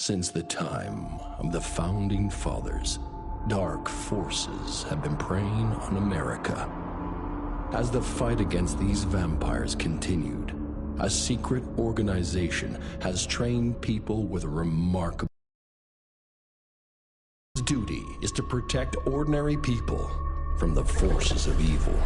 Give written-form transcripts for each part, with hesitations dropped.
Since the time of the Founding Fathers, dark forces have been preying on America. As the fight against these vampires continued, a secret organization has trained people with a remarkable duty is to protect ordinary people from the forces of evil.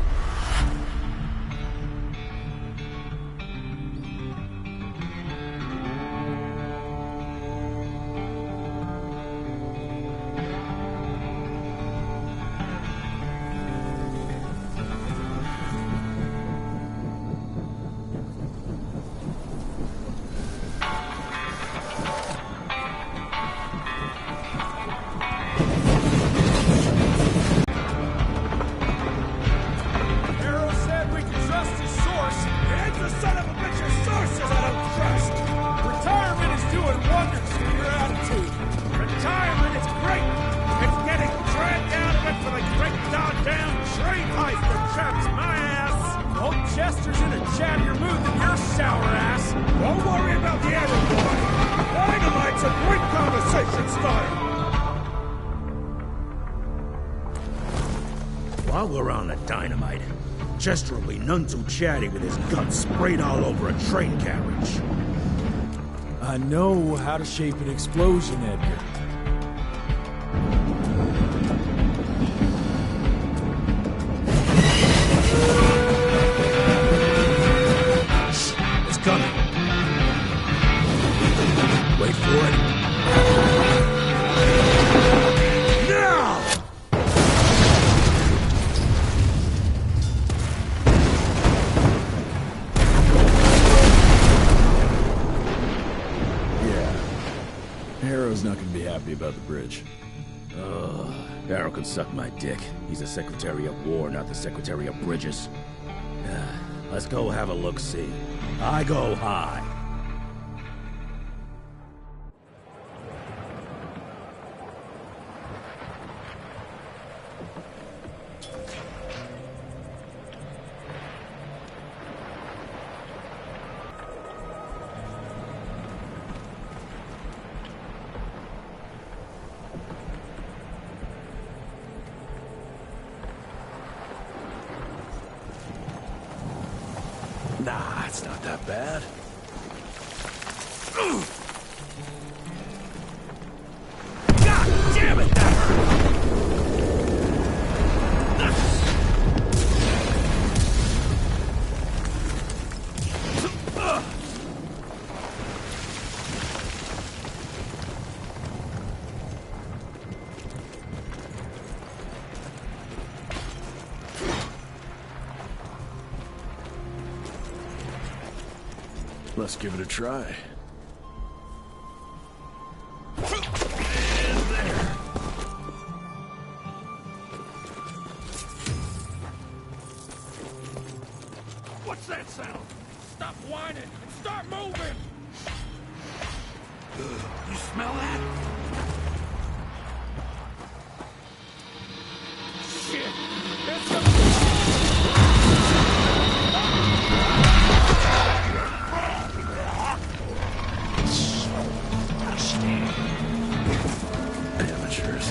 While we're on the dynamite, Chester will be none too chatty with his guts sprayed all over a train carriage. I know how to shape an explosion, Edgar. It's coming. Wait for it. Harrow's not gonna be happy about the bridge. Harrow can suck my dick. He's the Secretary of War, not the Secretary of Bridges. Let's go have a look-see. I go high. Nah, it's not that bad. God damn it, that hurt! Let's give it a try. What's that sound? Stop whining and start moving! You smell that? Shit! It's the... Amateurs.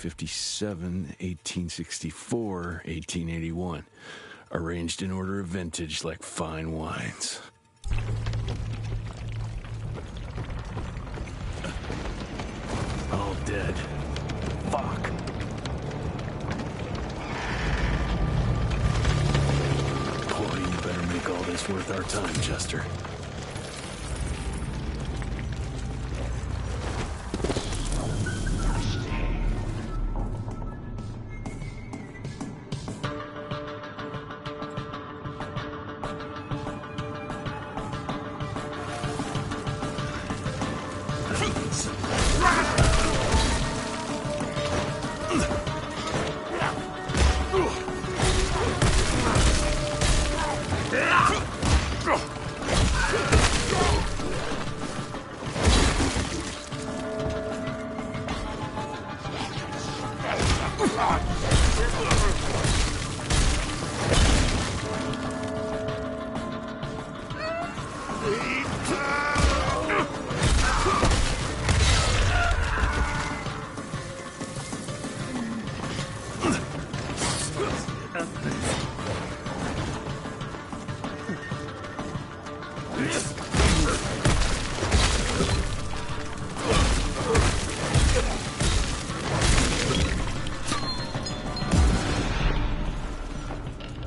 1857, 1864, 1881. Arranged in order of vintage like fine wines. All dead. Fuck. Boy, you better make all this worth our time, Chester.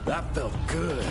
That felt good.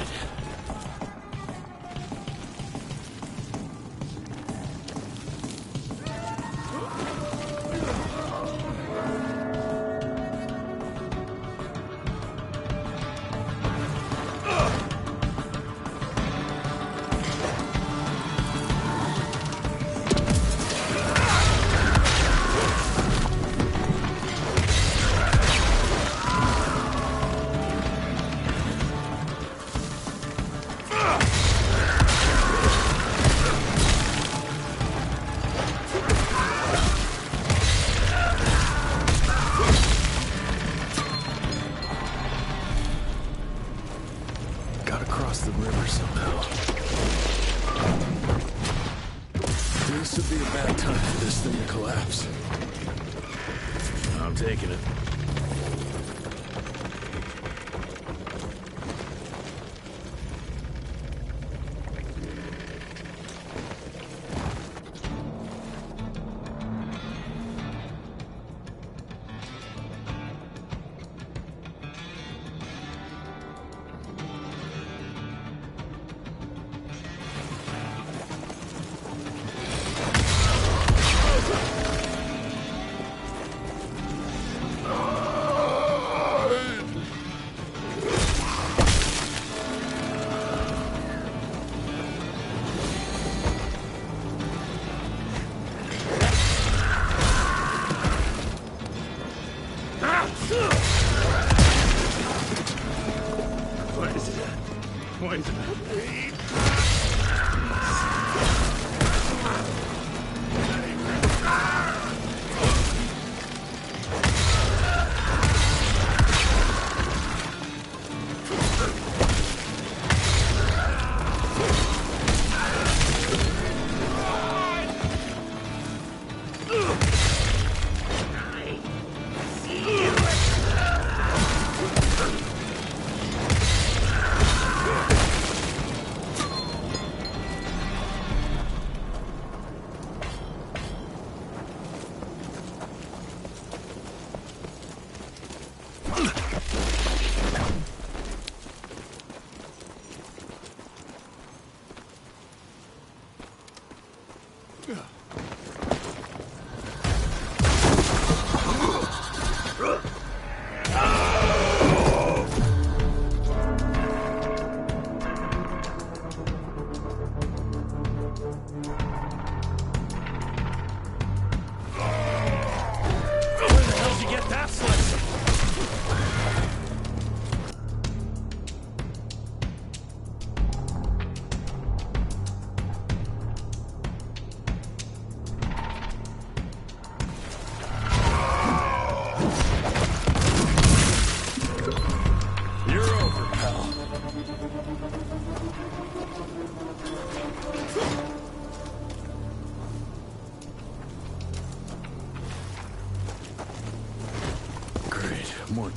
The river somehow. This would be a bad time for this thing to collapse. I'm taking it.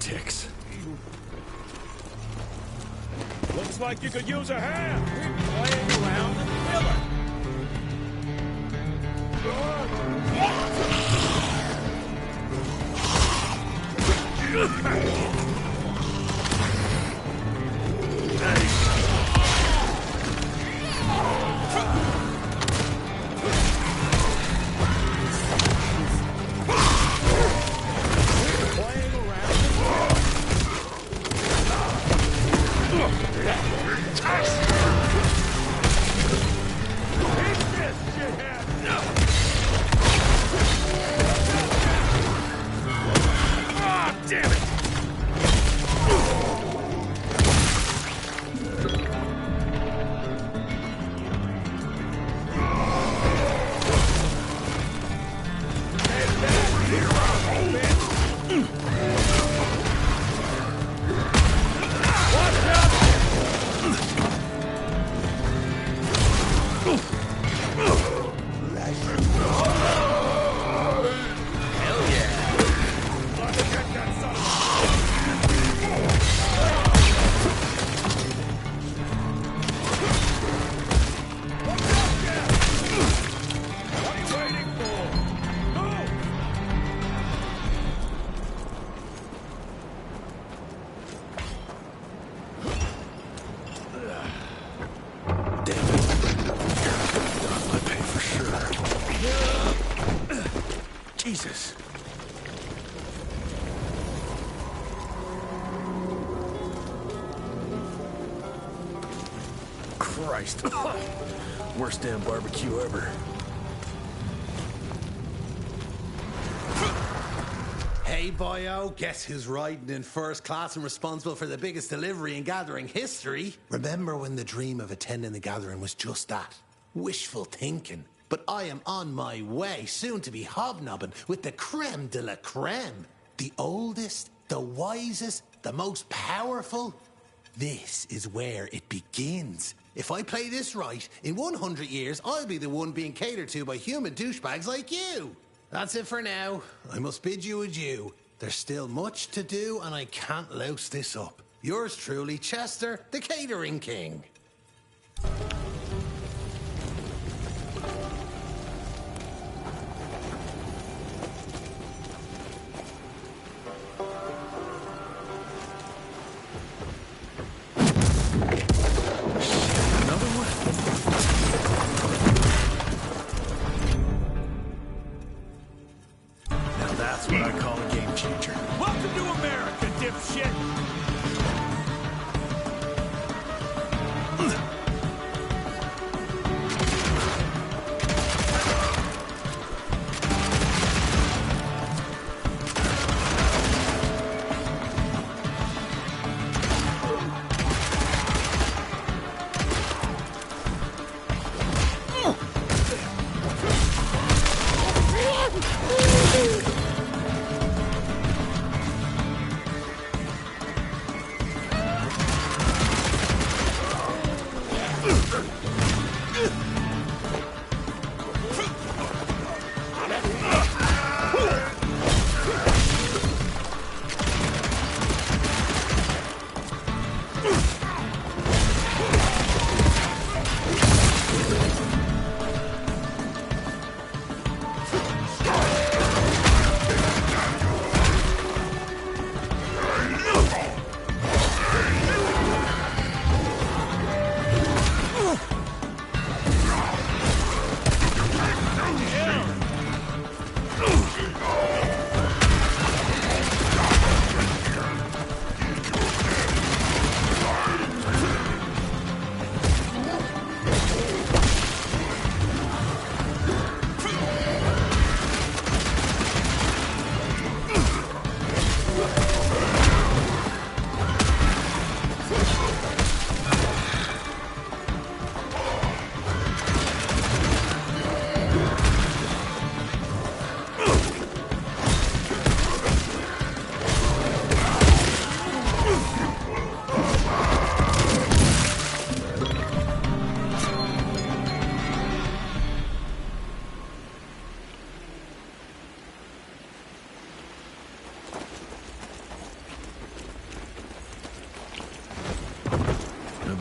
ticks. Looks like you could use a hand. We're playing around the pillar. Jesus. Christ. Worst damn barbecue ever. Hey, boyo, guess who's riding in first class and responsible for the biggest delivery in gathering history? Remember when the dream of attending the gathering was just that? Wishful thinking. But I am on my way, soon to be hobnobbing with the creme de la creme. The oldest, the wisest, the most powerful. This is where it begins. If I play this right, in 100 years, I'll be the one being catered to by human douchebags like you. That's it for now. I must bid you adieu. There's still much to do, and I can't louse this up. Yours truly, Chester, the Catering King. That's what I call a game changer. Welcome to America, dipshit!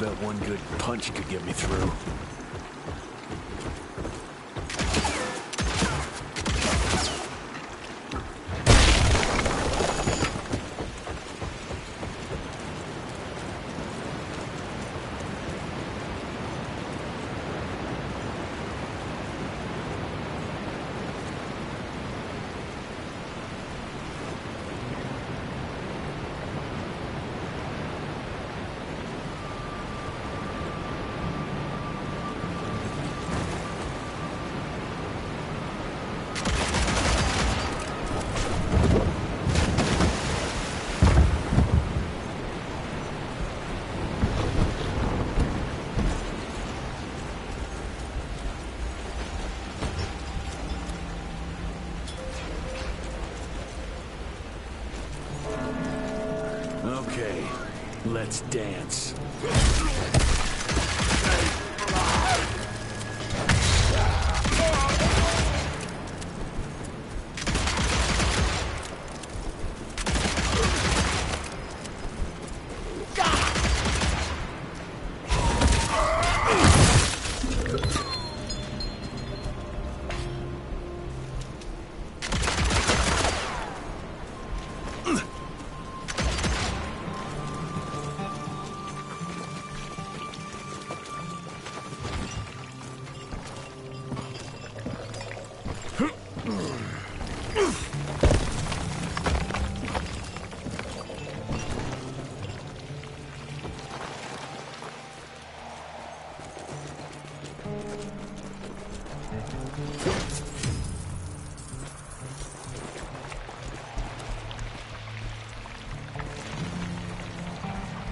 bet one good punch could get me through. Okay, let's dance.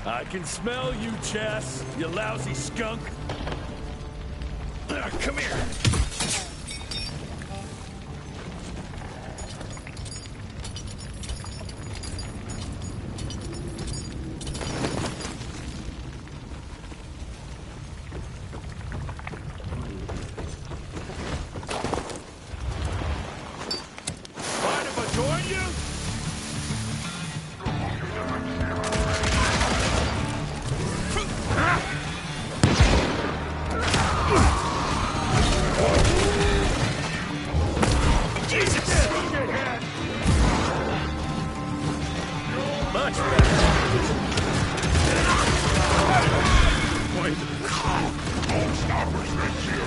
I can smell you, Chess, you lousy skunk. Come here. Mind if I join you? Much better. Don't stop us, thank you.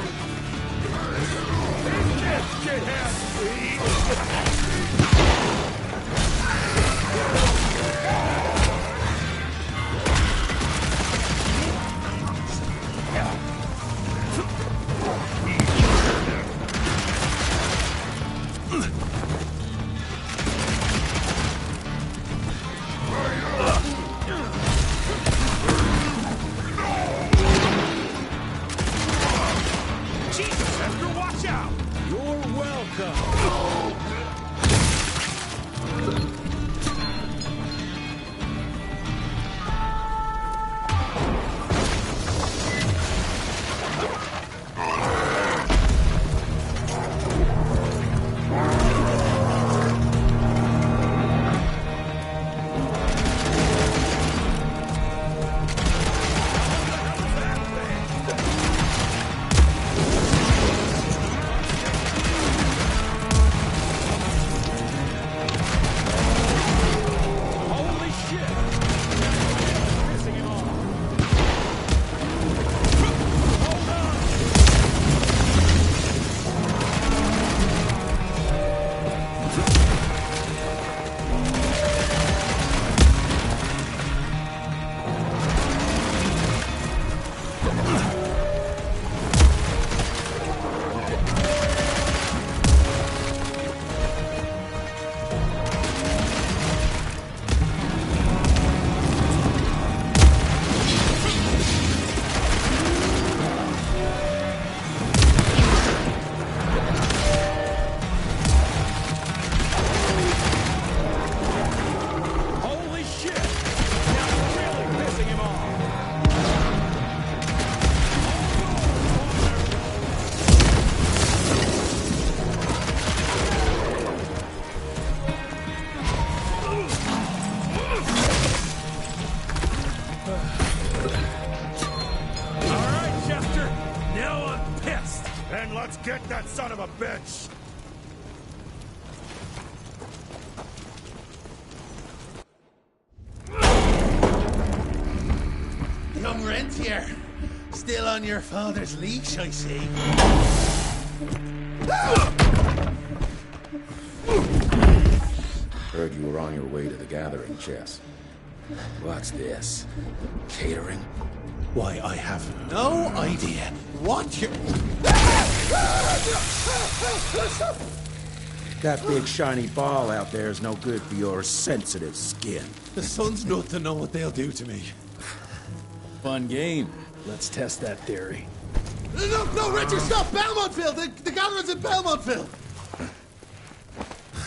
Watch out! You're welcome. Let's get that son of a bitch! Young rentier, still on your father's leash, I see. Heard you were on your way to the gathering, Jess. What's this? Catering? Why, I have no idea what you're... That big shiny ball out there is no good for your sensitive skin. The sun's not to know what they'll do to me. Fun game. Let's test that theory. No, Richard, stop! Belmontville! The gathering's in Belmontville!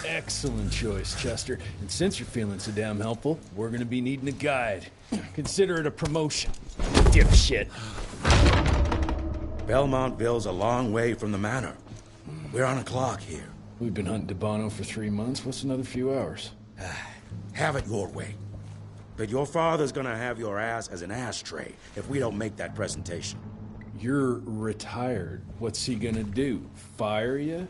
Excellent choice, Chester. And since you're feeling so damn helpful, we're gonna be needing a guide. Consider it a promotion. Dipshit. Belmontville's a long way from the manor. We're on a clock here. We've been hunting Debano for 3 months. What's another few hours? Have it your way. But your father's gonna have your ass as an ashtray if we don't make that presentation. You're retired. What's he gonna do? Fire you?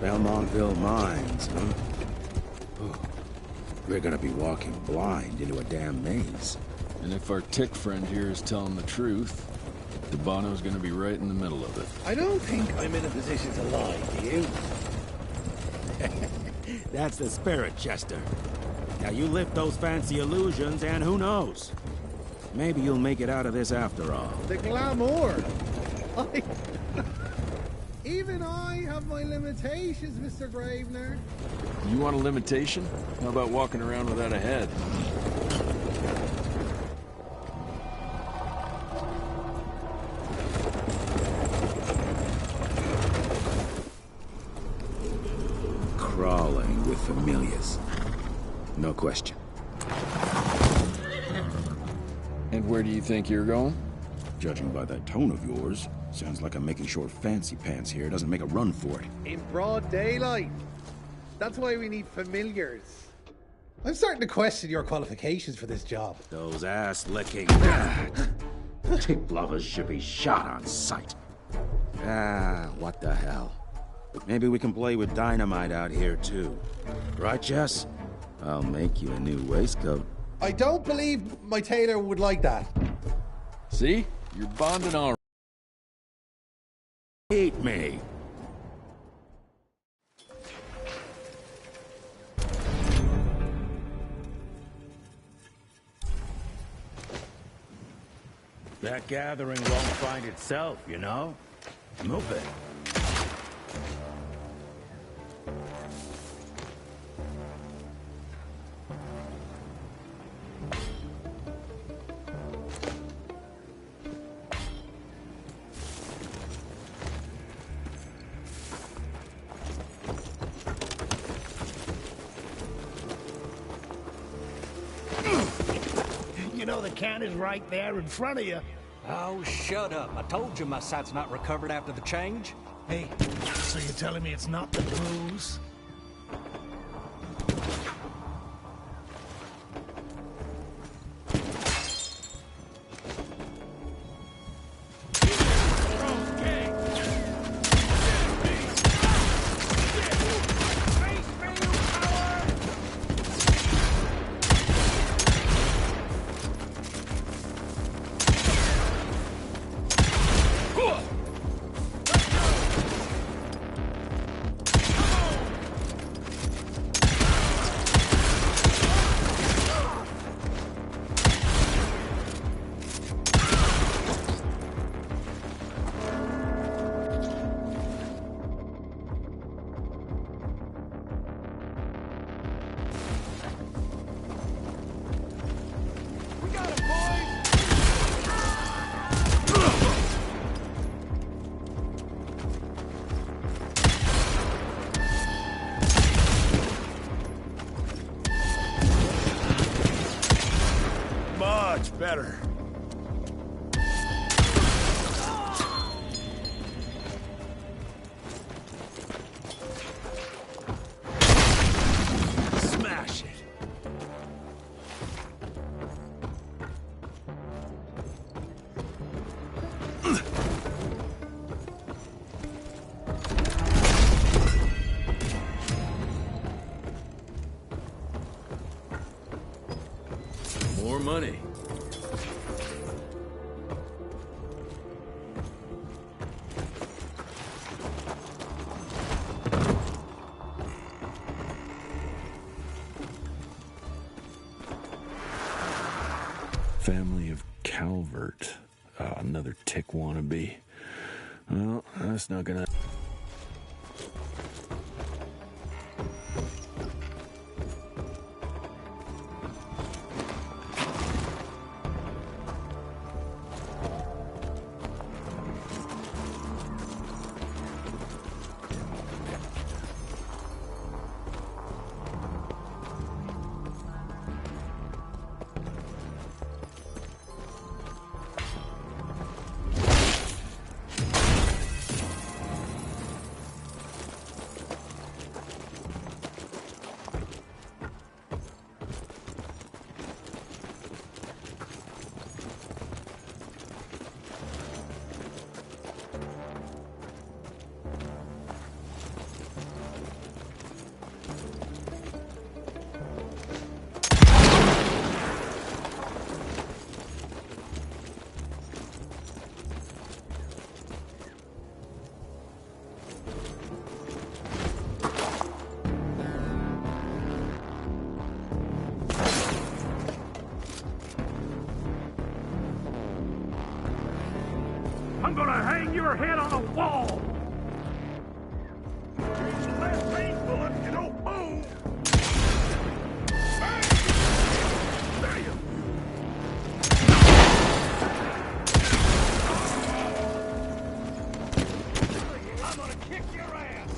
Belmontville Mines, huh? Oh, we're gonna be walking blind into a damn maze. And if our tick friend here is telling the truth, Debano's gonna be right in the middle of it. I don't think I'm in a position to lie, do you? That's the spirit, Chester. Now you lift those fancy illusions and who knows? Maybe you'll make it out of this after all. The glamour! Even I have my limitations, Mr. Gravener. You want a limitation? How about walking around without a head? Crawling with familiars. No question. And where do you think you're going? Judging by that tone of yours, sounds like I'm making sure Fancy Pants here doesn't make a run for it. In broad daylight. That's why we need familiars. I'm starting to question your qualifications for this job. Those ass-licking tip lovers should be shot on sight. What the hell? Maybe we can play with dynamite out here, too. Right, Jess? I'll make you a new waistcoat. I don't believe my tailor would like that. See? You're bonding all right. Eat me. That gathering won't find itself, you know? Move it. You know the can is right there in front of you. Oh, shut up. I told you my sight's not recovered after the change. Hey, so you're telling me it's not the booze? better. Smash it. More money. Family of Calvert. Another tick wannabe. Well, that's not gonna... I'm gonna hang your head on a wall! Last range bullet, you don't move! Bang! Damn! I'm gonna kick your ass!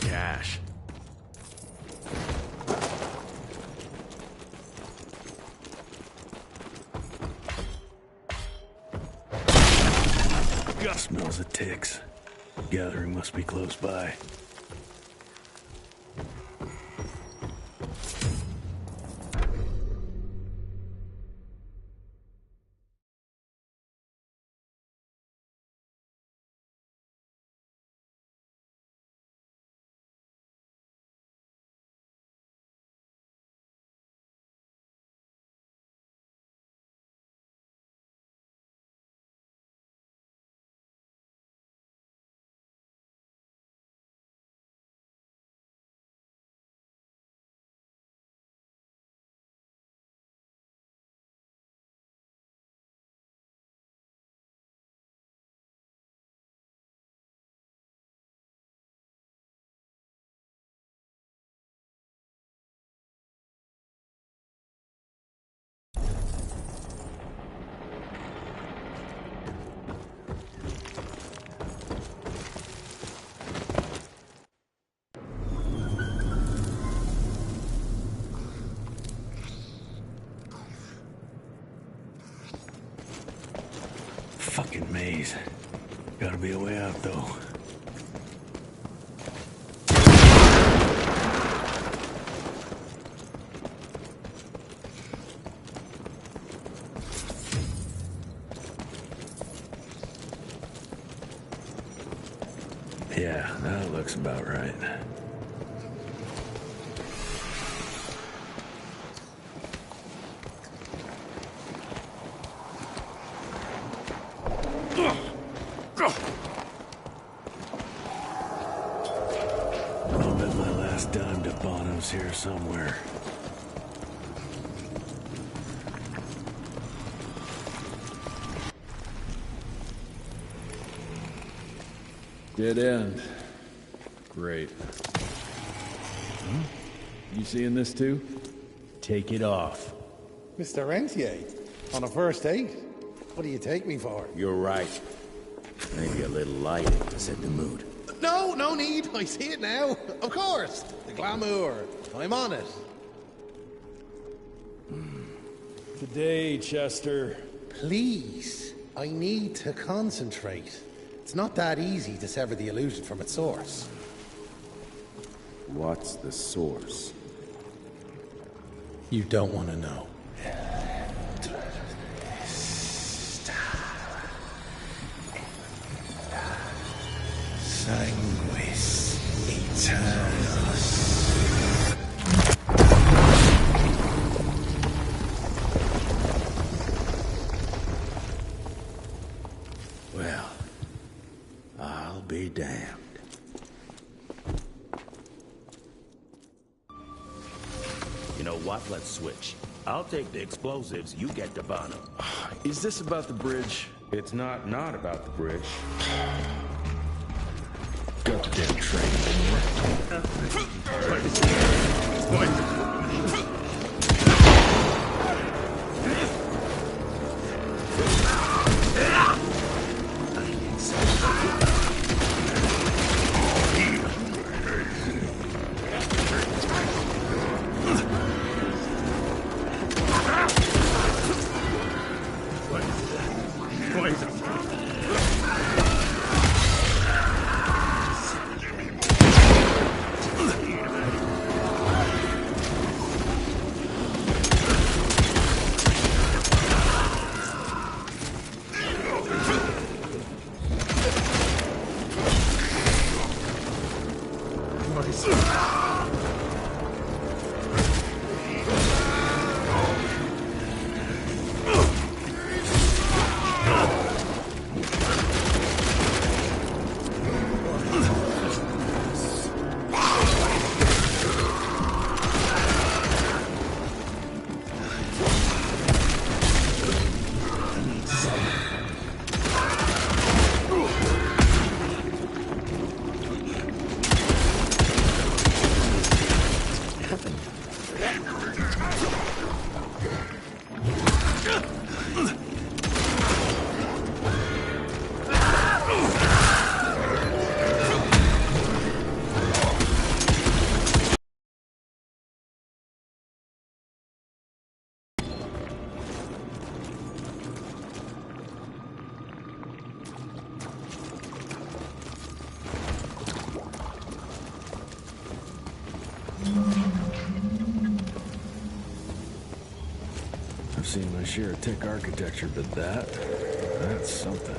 Cash. Smells of ticks. Gathering must be close by. Fucking maze. Gotta be a way out, though. Yeah, that looks about right. I'll bet my last dime to Bono's here somewhere. Dead end. Great. You seeing this too? Take it off. Mr. Rentier, on a first date? What do you take me for? You're right. Maybe a little lighting to set the mood. No, no need. I see it now. Of course. The glamour. I'm on it. Today, Chester. Please. I need to concentrate. It's not that easy to sever the illusion from its source. What's the source? You don't want to know. Sanguis Eternus. Well, I'll be damned. You know what? Let's switch. I'll take the explosives, you get the Bono. Is this about the bridge? It's not about the bridge. Got the damn train. I've seen my share of tech architecture, but that's something.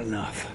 enough.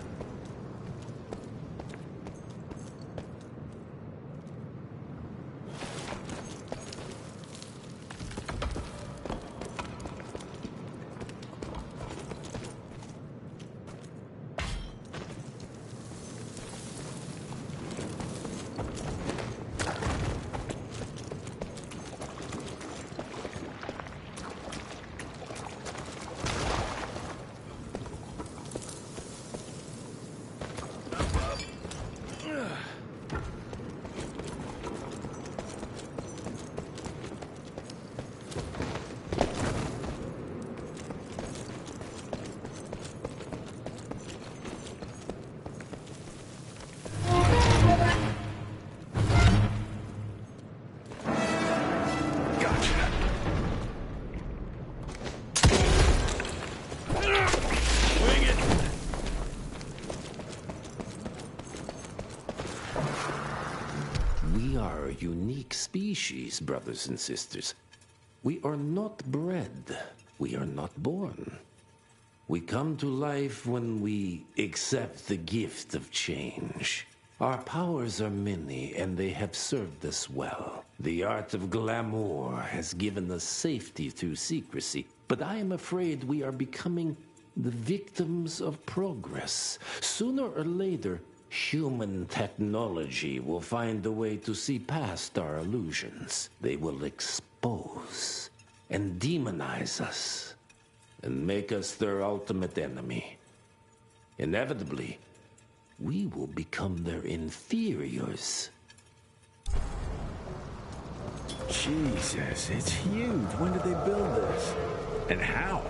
We are a unique species, brothers and sisters. We are not bred. We are not born. We come to life when we accept the gift of change. Our powers are many, and they have served us well. The art of glamour has given us safety through secrecy, but I am afraid we are becoming the victims of progress. Sooner or later, human technology will find a way to see past our illusions. They will expose and demonize us and make us their ultimate enemy. Inevitably, we will become their inferiors. Jesus, it's huge. When did they build this? And how?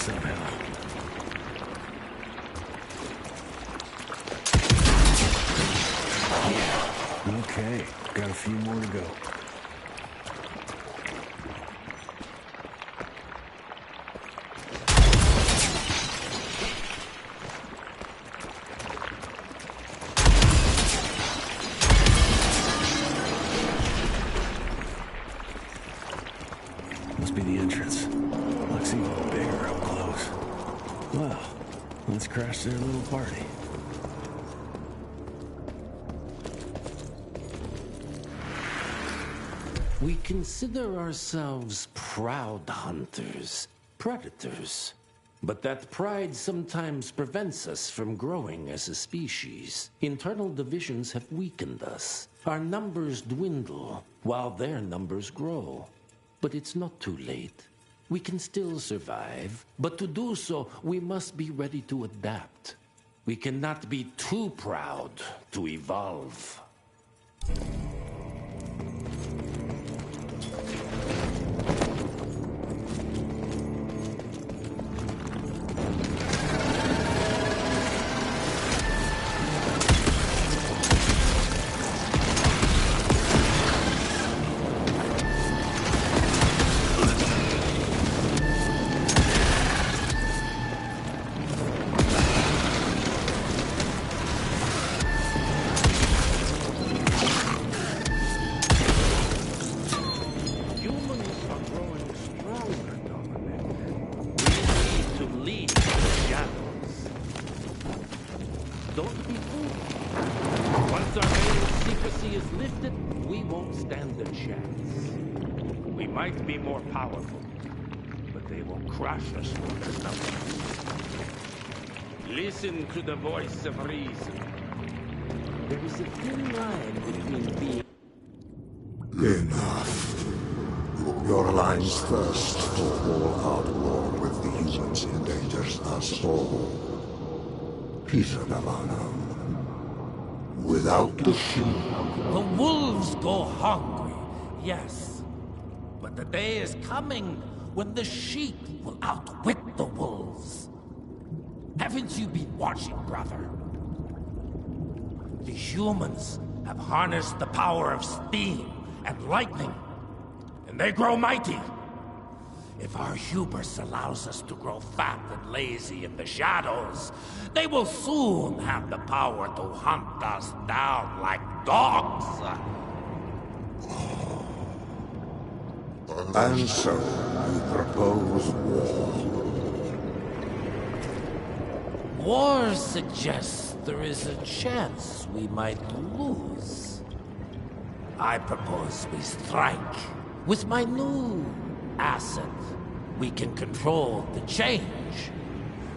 somehow. Yeah, okay. Got a few more to go. Must be the entrance. Looks even bigger up close. Well, let's crash their little party. We consider ourselves proud hunters, predators. But that pride sometimes prevents us from growing as a species. Internal divisions have weakened us. Our numbers dwindle while their numbers grow. But it's not too late. We can still survive, but to do so, we must be ready to adapt. We cannot be too proud to evolve. Don't be fooled. Once our veil of secrecy is lifted, we won't stand a chance. We might be more powerful, but they will crush us for their numbers. Listen to the voice of reason. There is a thin line between being... Enough. Your line's thirst for all-out war with the humans endangers us all. Peter Navarro. Without the sheep. The wolves go hungry, yes. But the day is coming when the sheep will outwit the wolves. Haven't you been watching, brother? The humans have harnessed the power of steam and lightning, and they grow mighty. If our hubris allows us to grow fat and lazy in the shadows, they will soon have the power to hunt us down like dogs. And so, you propose war. War suggests there is a chance we might lose. I propose we strike. With my new asset, we can control the change.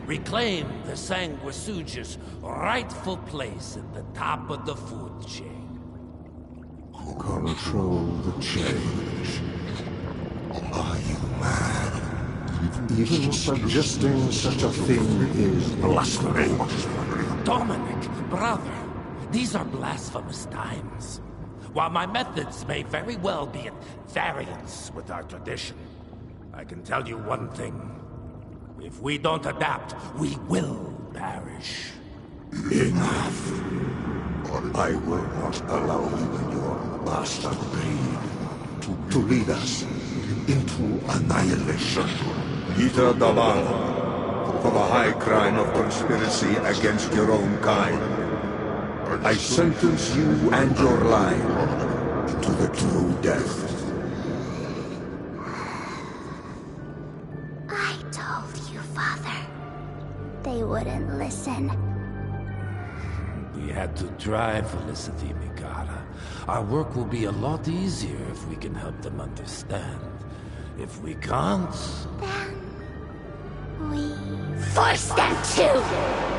Reclaim the Sanguisuja's rightful place at the top of the food chain. Control the change. Are you mad? Even suggesting such a thing is blasphemy. Dominic, brother, these are blasphemous times. While my methods may very well be at variance with our tradition, I can tell you one thing. If we don't adapt, we will perish. Enough. I will not allow you and your bastard breed to lead us into annihilation. Peter Navarro, for the high crime of conspiracy against your own kind, I sentence you and your line to the true death. I told you, Father. They wouldn't listen. We had to try, Felicity Mikata. Our work will be a lot easier if we can help them understand. If we can't... Then... we... force them to!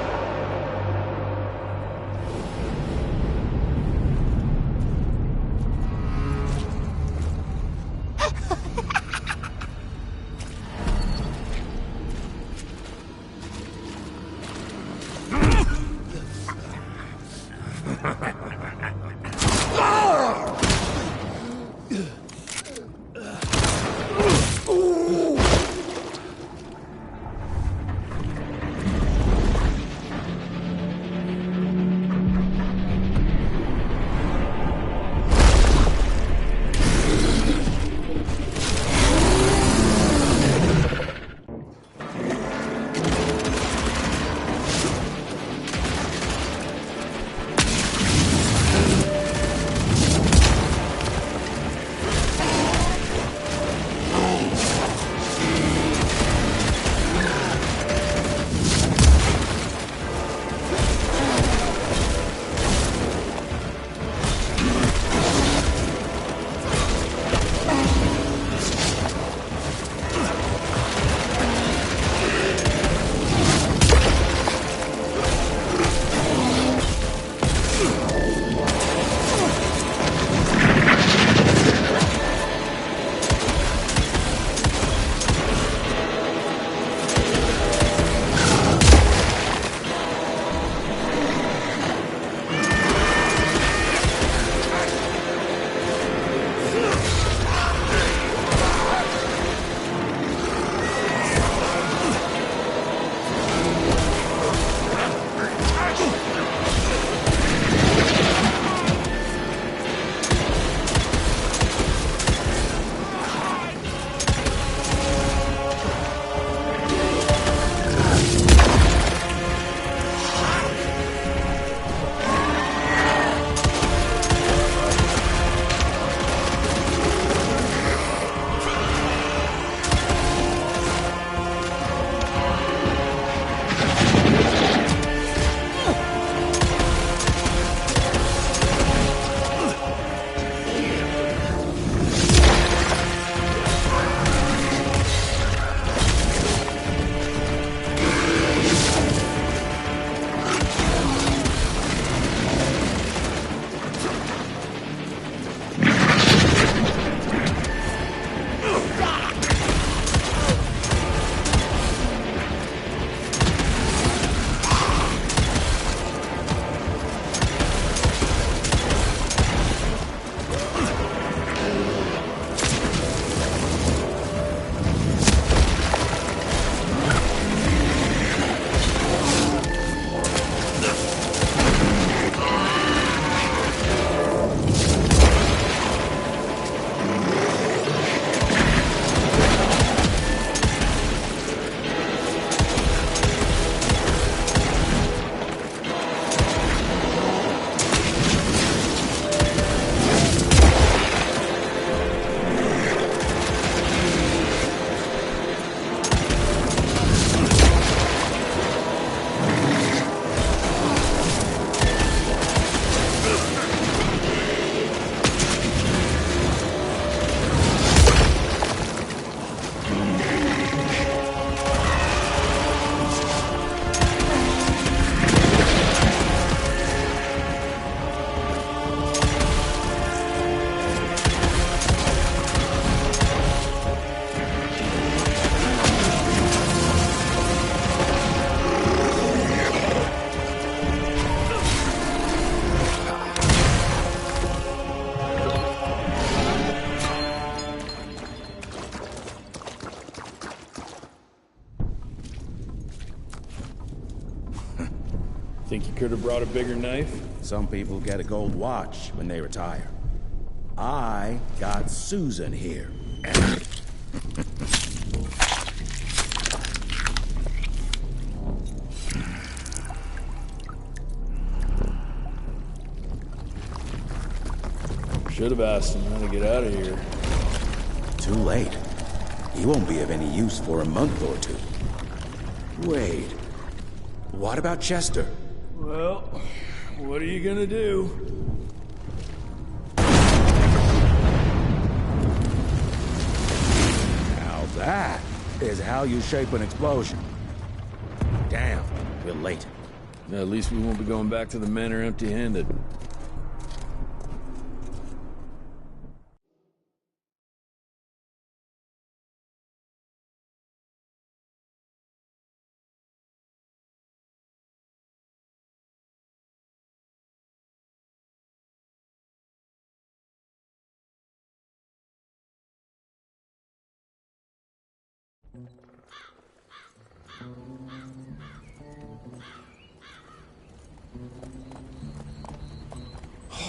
Think you could have brought a bigger knife? Some people get a gold watch when they retire. I got Susan here. Should have asked him how to get out of here. Too late. He won't be of any use for a month or two. Wait. What about Chester? Well, what are you gonna do? Now that is how you shape an explosion. Damn, we're late. At least we won't be going back to the manor empty-handed.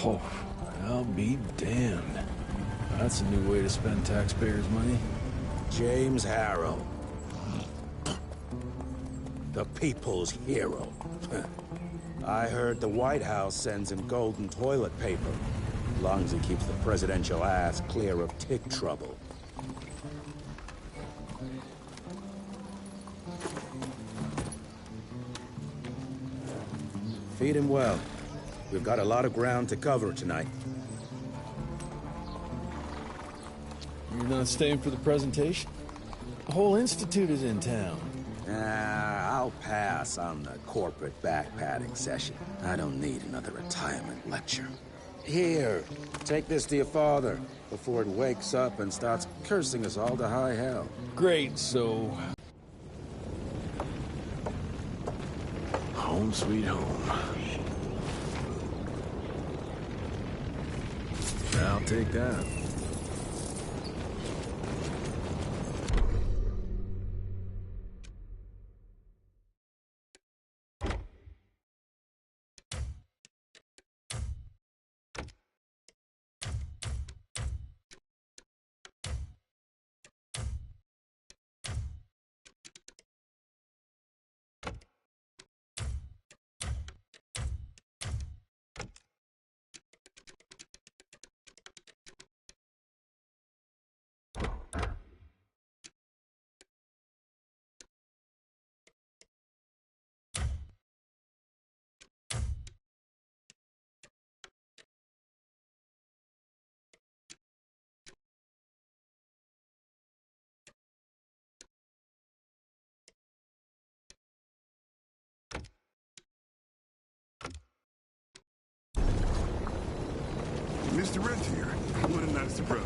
Oh, I'll be damned. That's a new way to spend taxpayers' money. James Harrow. The people's hero. I heard the White House sends him golden toilet paper. As long as he keeps the presidential ass clear of tick trouble. Feed him well. We've got a lot of ground to cover tonight. You're not staying for the presentation? The whole institute is in town. I'll pass on the corporate back-patting session. I don't need another retirement lecture. Here, take this to your father before it wakes up and starts cursing us all to high hell. Great, so... Home sweet home. I'll take that. Mr. Rent here. What a nice surprise.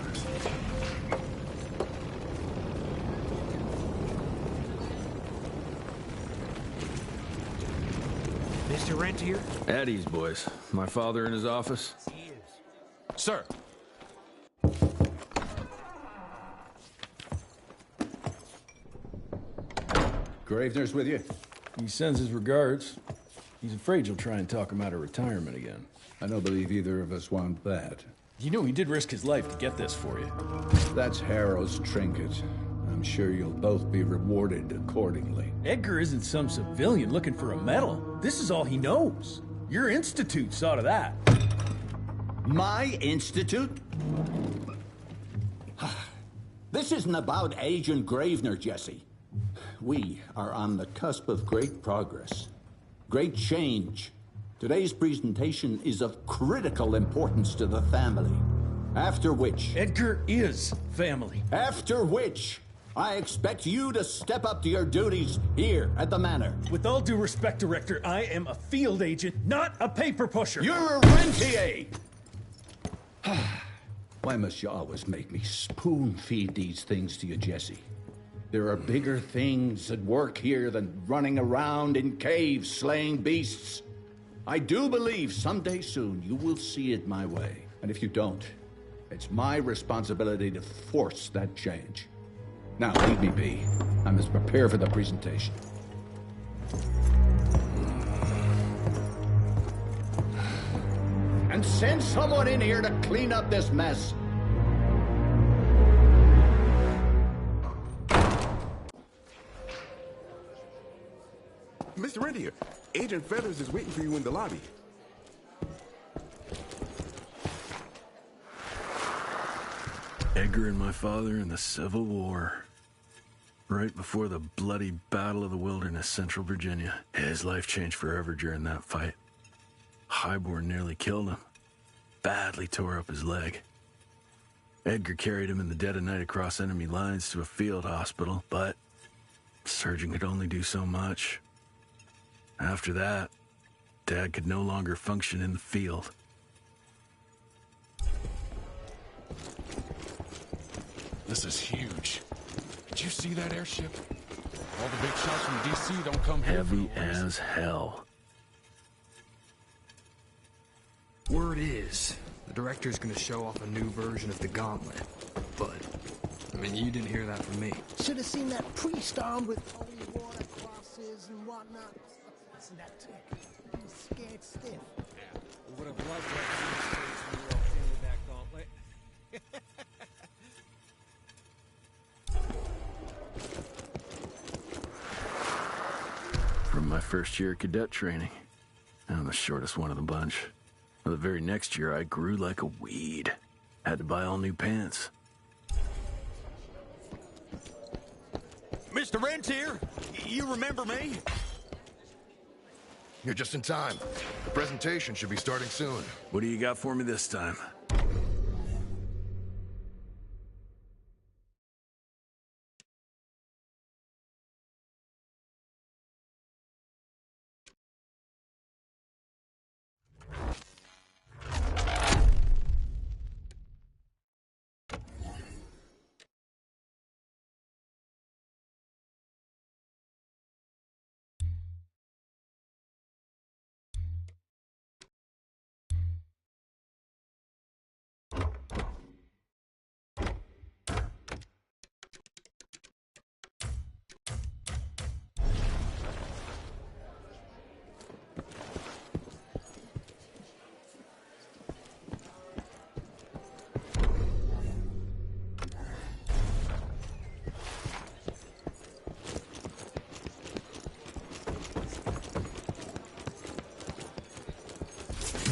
Mr. Rent here? At ease, boys. My father in his office? He is. Sir. Gravener's with you? He sends his regards. He's afraid you'll try and talk him out of retirement again. I don't believe either of us want that. You know he did risk his life to get this for you. That's Harrow's trinket. I'm sure you'll both be rewarded accordingly. Edgar isn't some civilian looking for a medal. This is all he knows. Your institute saw to that. My institute? This isn't about Agent Gravener, Jesse. We are on the cusp of great progress, great change. Today's presentation is of critical importance to the family. After which... Edgar is family. After which, I expect you to step up to your duties here at the manor. With all due respect, Director, I am a field agent, not a paper pusher. You're a rentier! Why must you always make me spoon-feed these things to you, Jesse? There are bigger things at work here than running around in caves slaying beasts. I do believe someday soon you will see it my way. And if you don't, it's my responsibility to force that change. Now, leave me be. I must prepare for the presentation. and send someone in here to clean up this mess. Mr. Rentier, Agent Feathers is waiting for you in the lobby. Edgar and my father in the Civil War. Right before the bloody Battle of the Wilderness, Central Virginia. His life changed forever during that fight. Highborn nearly killed him. Badly tore up his leg. Edgar carried him in the dead of night across enemy lines to a field hospital, but the surgeon could only do so much. After that, Dad could no longer function in the field. This is huge. Did you see that airship? All the big shots from DC don't come here. Heavy as hell. Word is, the director's gonna show off a new version of the Gauntlet. But, I mean, you didn't hear that from me. Should have seen that priest armed with holy water crosses and whatnot. Listen, that tick. He's scared stiff. Yeah, we would have loved to have seen his face when we walked in with that gauntlet. From my first year of cadet training, I'm the shortest one of the bunch. The very next year, I grew like a weed. Had to buy all new pants. Mr. Rentier, you remember me? You're just in time. The presentation should be starting soon. What do you got for me this time?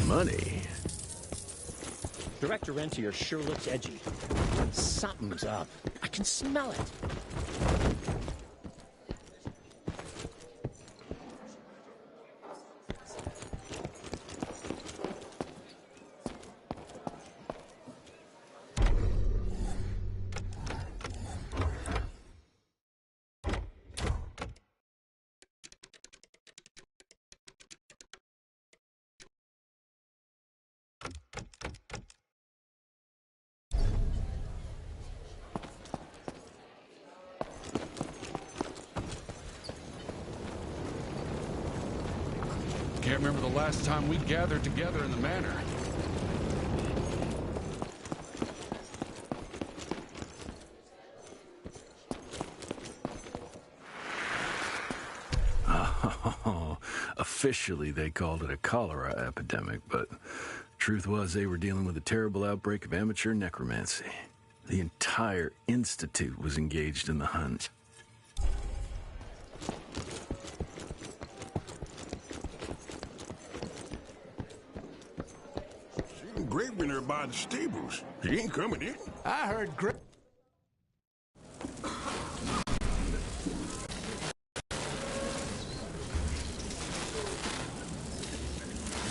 Money. Director Rentier sure looks edgy. Something's up. I can smell it. Can't remember the last time we gathered together in the manor. Oh, officially they called it a cholera epidemic, but truth was they were dealing with a terrible outbreak of amateur necromancy. The entire institute was engaged in the hunt. Gravener by the stables. He ain't coming in. I heard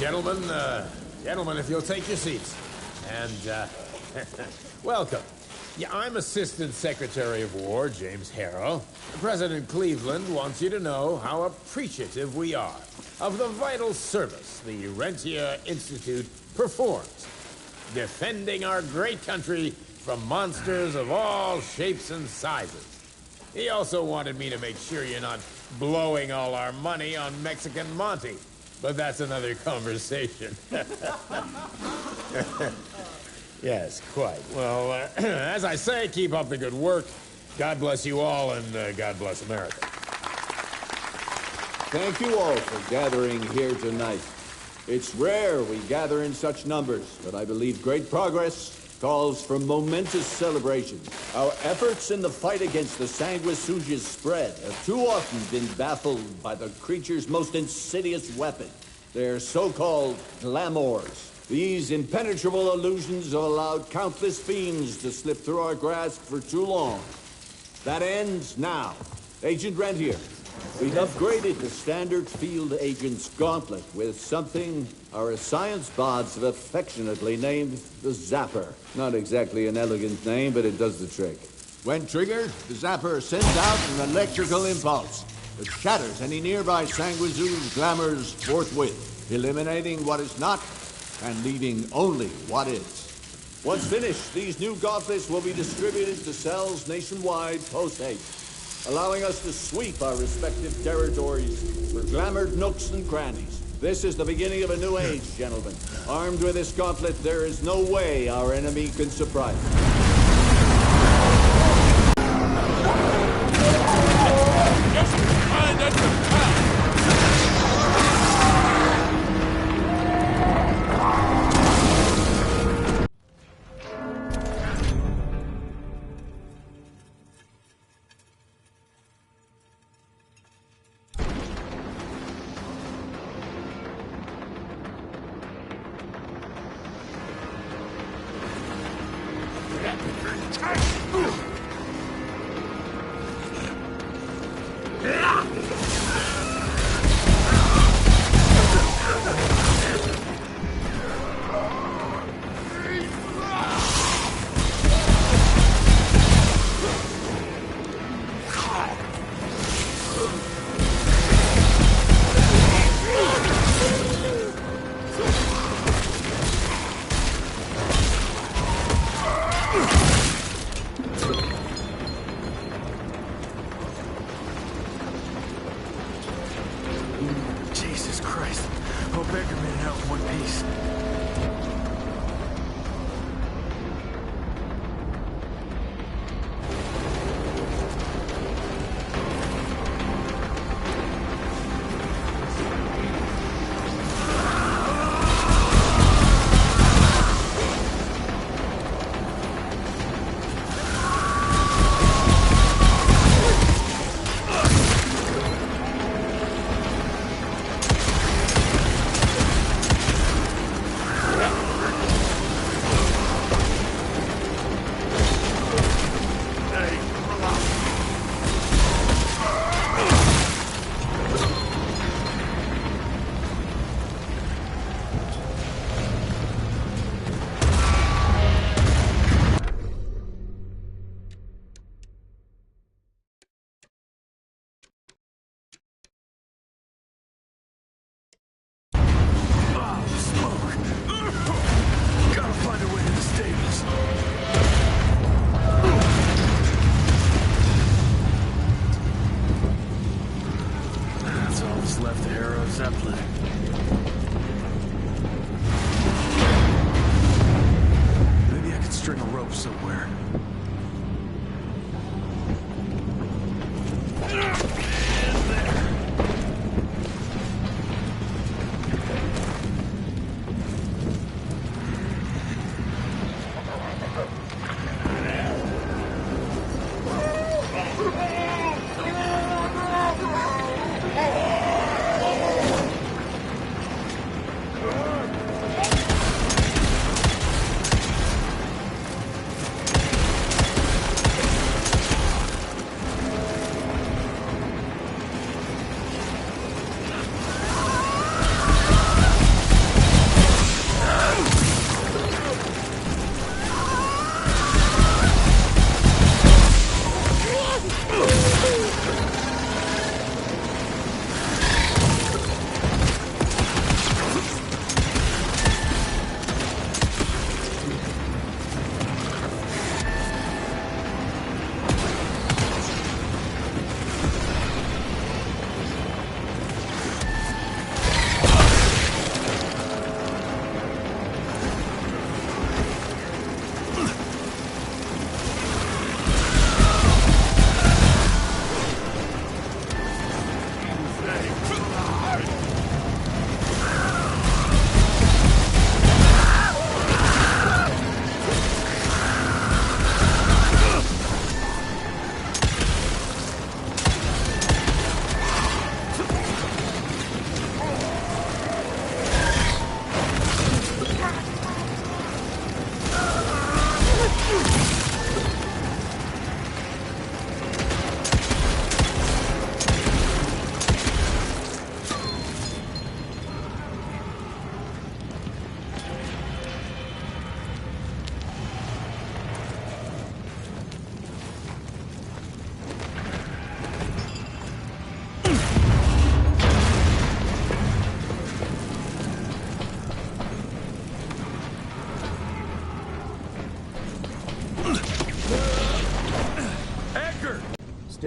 Gentlemen, if you'll take your seats. And, welcome. Yeah, I'm Assistant Secretary of War, James Harrow. President Cleveland wants you to know how appreciative we are of the vital service the Rentier Institute performs, defending our great country from monsters of all shapes and sizes. He also wanted me to make sure you're not blowing all our money on Mexican Monty, but that's another conversation. Yes, quite. Well, as I say, keep up the good work. God bless you all, and God bless America. Thank you all for gathering here tonight. It's rare we gather in such numbers, but I believe great progress calls for momentous celebration. Our efforts in the fight against the Sanguisuja's spread have too often been baffled by the creature's most insidious weapon, their so-called glamours. These impenetrable illusions have allowed countless fiends to slip through our grasp for too long. That ends now. Agent Rentier, we've upgraded the standard field agent's gauntlet with something our science bots have affectionately named the Zapper. Not exactly an elegant name, but it does the trick. When triggered, the Zapper sends out an electrical impulse that shatters any nearby Sanguisu's glamours forthwith, eliminating what is not and leaving only what is. Once finished, these new gauntlets will be distributed to cells nationwide post-haste, allowing us to sweep our respective territories for glamoured nooks and crannies. This is the beginning of a new age, gentlemen. Armed with this gauntlet, there is no way our enemy can surprise us. Jesus Christ. Hope Edgar made it out in one piece.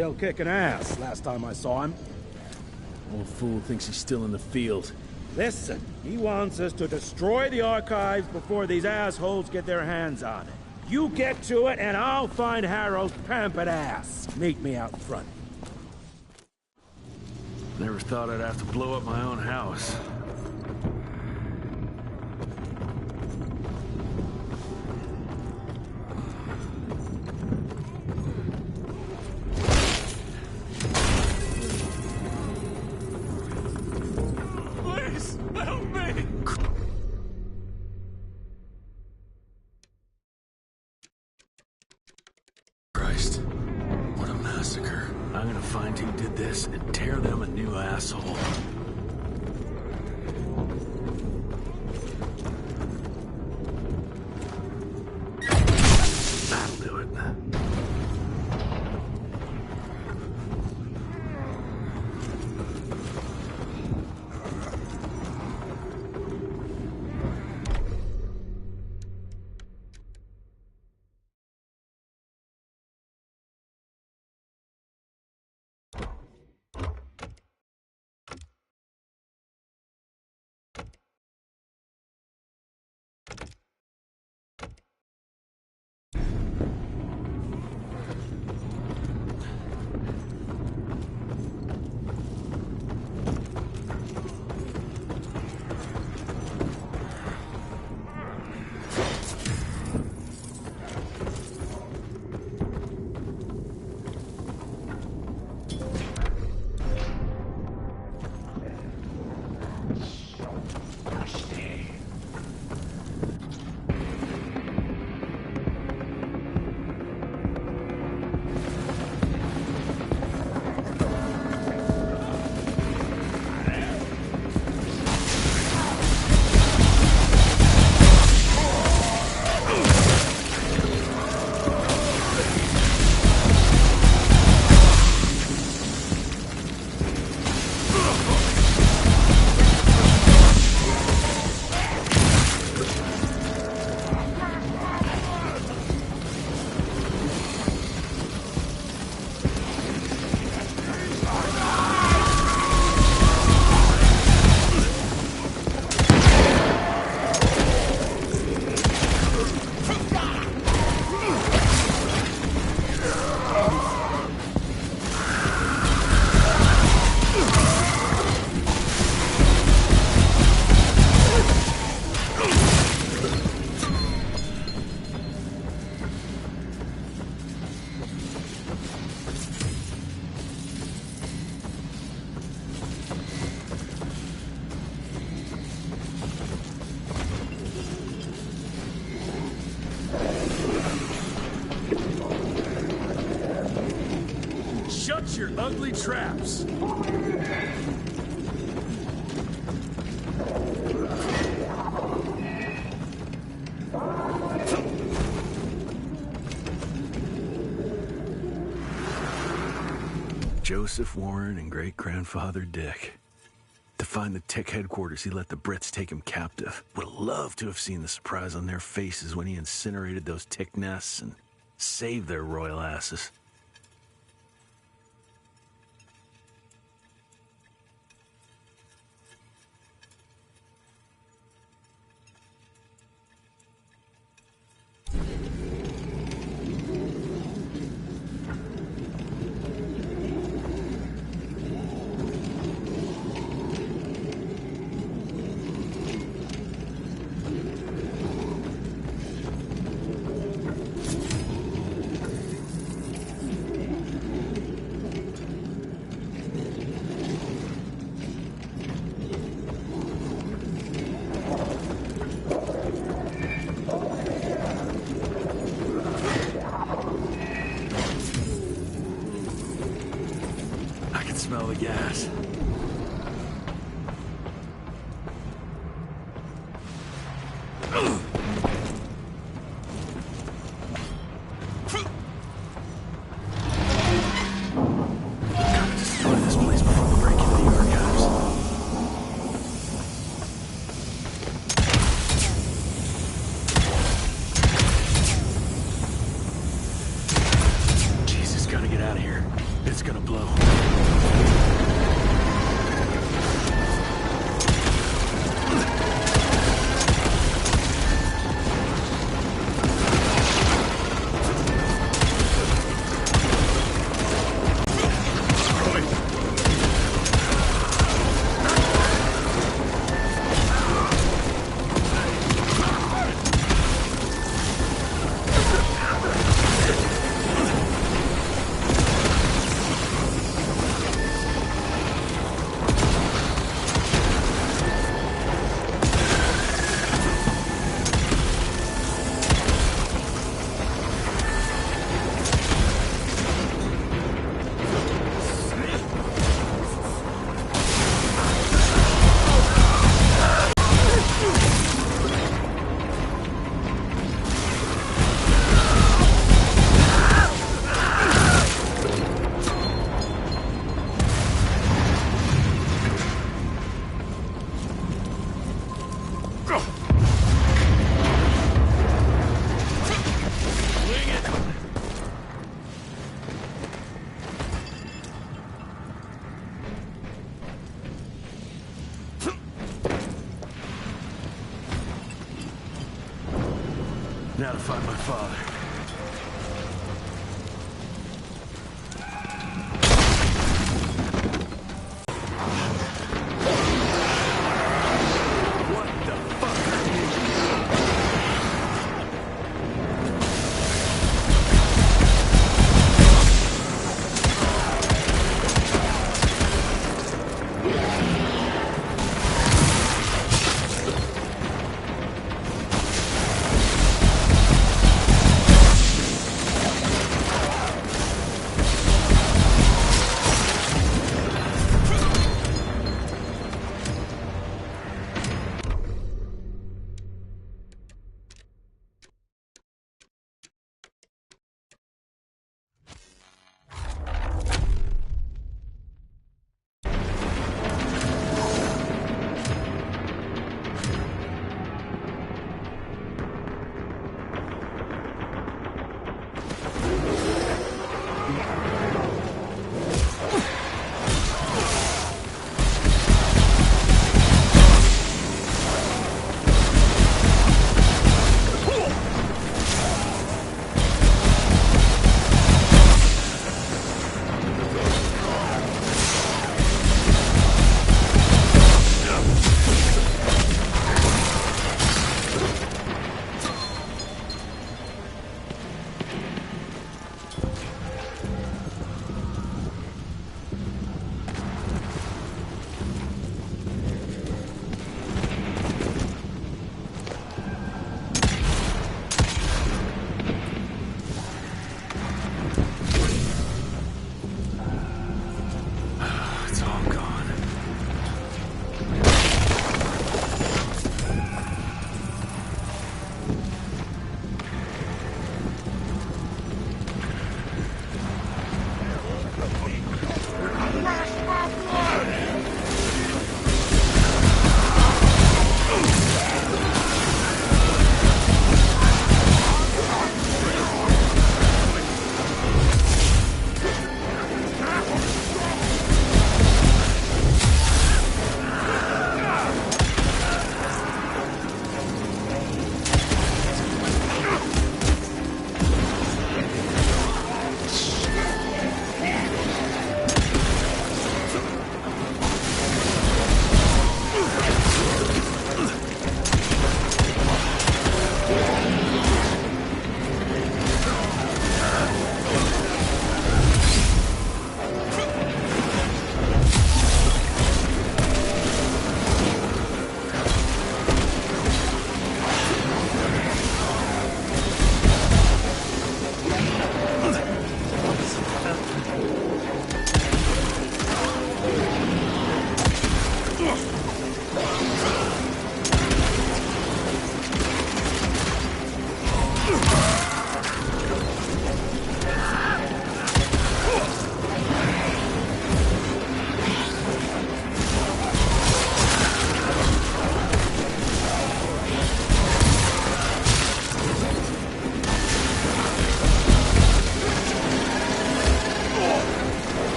Still kicking ass last time I saw him. Old fool thinks he's still in the field. Listen, he wants us to destroy the archives before these assholes get their hands on it. You get to it, and I'll find Harrow's pampered ass. Meet me out front. Never thought I'd have to blow up my own house. Please, help me! Christ, what a massacre. I'm gonna find who did this and tear them a new asshole. That'll do it. Shut your ugly traps! Joseph Warren and great-grandfather Dick. To find the Tick headquarters, he let the Brits take him captive. Would have loved to have seen the surprise on their faces when he incinerated those Tick nests and saved their royal asses. Smell the gas. Gotta destroy this place before we break into the archives. Jesus, gotta get out of here. It's Now to find my father.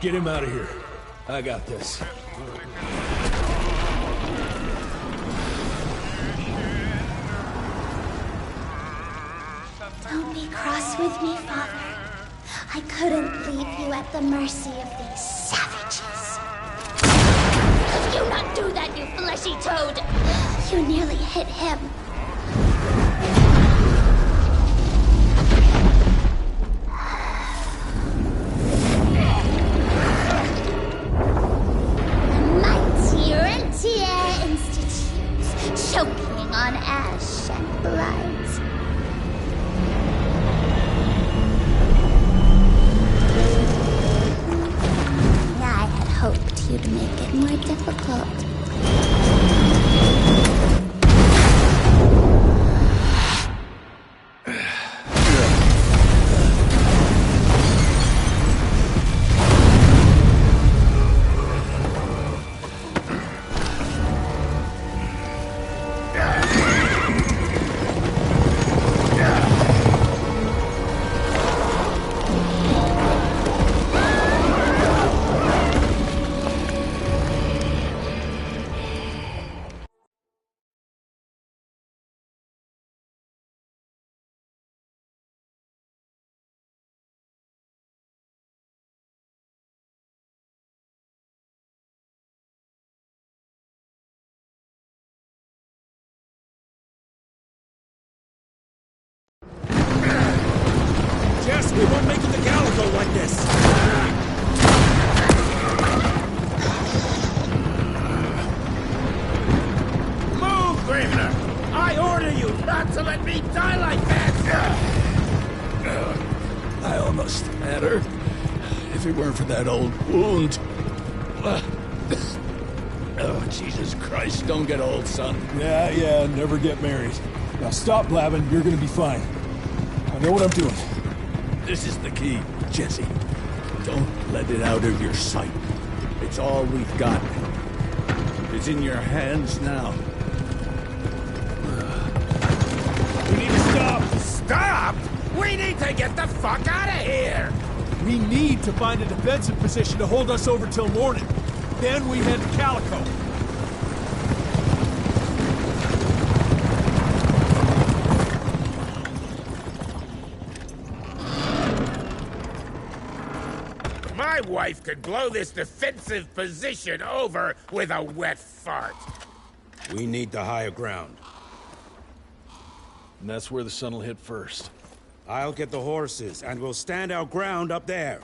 Get him out of here. I got this. Don't be cross with me, Father. I couldn't leave you at the mercy of these savages. Do not do that, you fleshy toad! You nearly hit him. Mighty Rentier Institutes, choking on ash and blood. I had hoped you'd make it more difficult. Jess, we won't make it to Gallagher like this! Move, Gravener! I order you not to let me die like that! I almost had her. If it weren't for that old wound. Oh, Jesus Christ, don't get old, son. Yeah, never get married. Now stop blabbing, you're gonna be fine. I know what I'm doing. This is the key, Jesse. Don't let it out of your sight. It's all we've got. It's in your hands now. We need to stop! Stop?! We need to get the fuck out of here! We need to find a defensive position to hold us over till morning. Then we head to Calico. My wife could blow this defensive position over with a wet fart. We need the higher ground. And that's where the sun will hit first. I'll get the horses, and we'll stand our ground up there.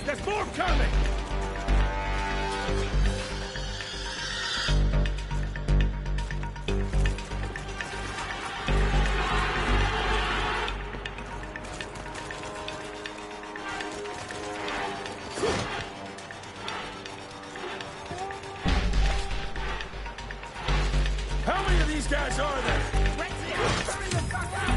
fast! There's more coming! How many of these guys are there? Hurry the fuck up!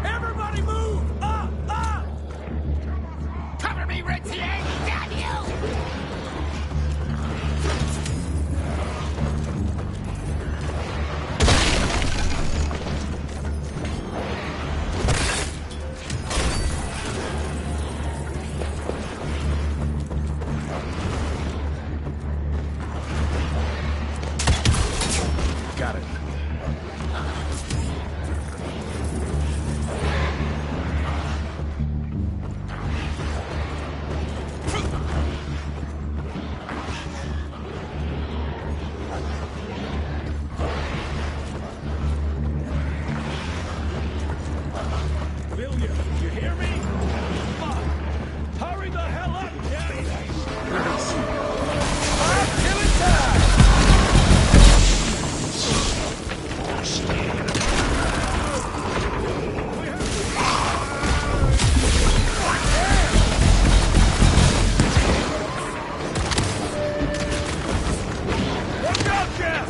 Everybody move! Up! Up! Cover me, Ritzy! Damn you! Got it. Will you hear me? Fuck! Hurry the hell up, Daddy! Killing time! Look out, Jeff!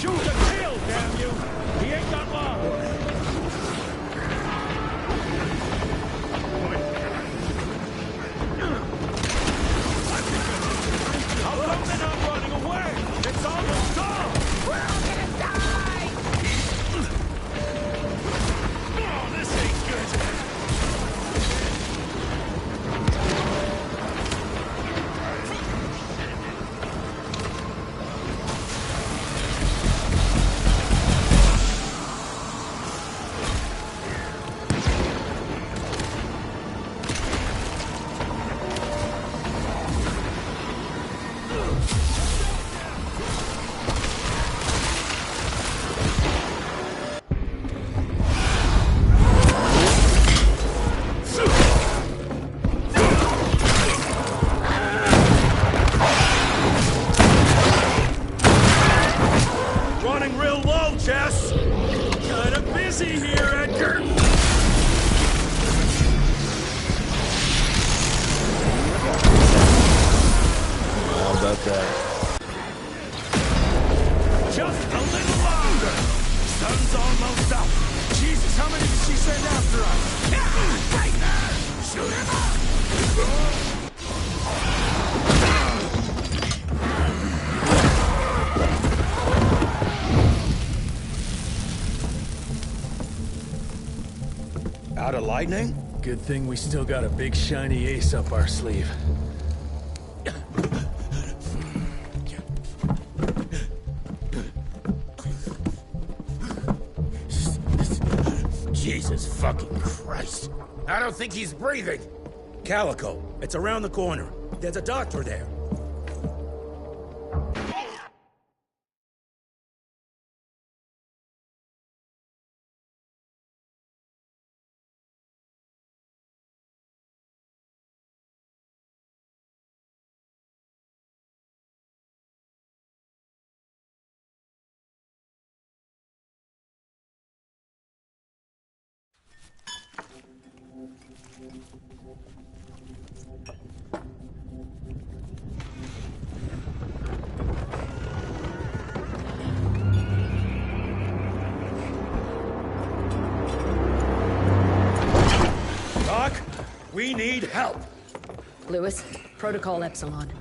Shoot to kill, damn you! He ain't got long! How come they're not running away? It's almost done! We're all gonna die! Oh, this ain't good! Running real low, Jess! Kinda busy here, Edgar! How about that? Just a little longer! Sun's almost up! Jesus, how many did she send after us? Right there! Shoot him up! Out of lightning? Good thing we still got a big shiny ace up our sleeve. Jesus fucking Christ. I don't think he's breathing. Calico, it's around the corner. There's a doctor there. Doc, we need help. Lewis, Protocol Epsilon.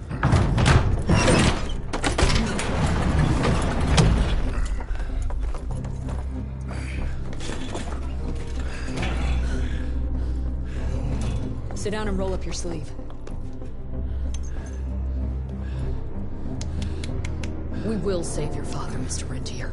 Sit down and roll up your sleeve. We will save your father, Mr. Rentier.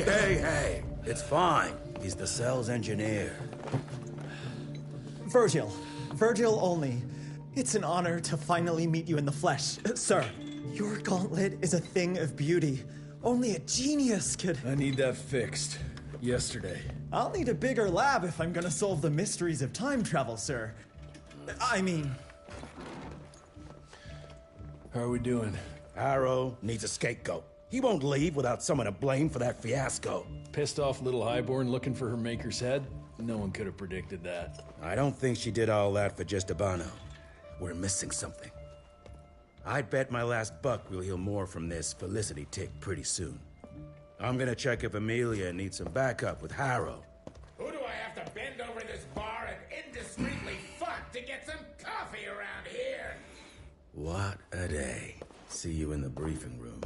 Hey, it's fine. He's the cell's engineer. Virgil. Virgil only. It's an honor to finally meet you in the flesh. Sir, your gauntlet is a thing of beauty. Only a genius could... I need that fixed. Yesterday. I'll need a bigger lab if I'm gonna solve the mysteries of time travel, sir. I mean... How are we doing? Harrow needs a scapegoat. He won't leave without someone to blame for that fiasco. Pissed off little highborn looking for her maker's head? No one could have predicted that. I don't think she did all that for just Abano. We're missing something. I bet my last buck we'll hear more from this Felicity tick pretty soon. I'm gonna check if Amelia needs some backup with Harrow. Who do I have to bend over this bar and indiscreetly fuck to get some coffee around here? What a day. See you in the briefing room.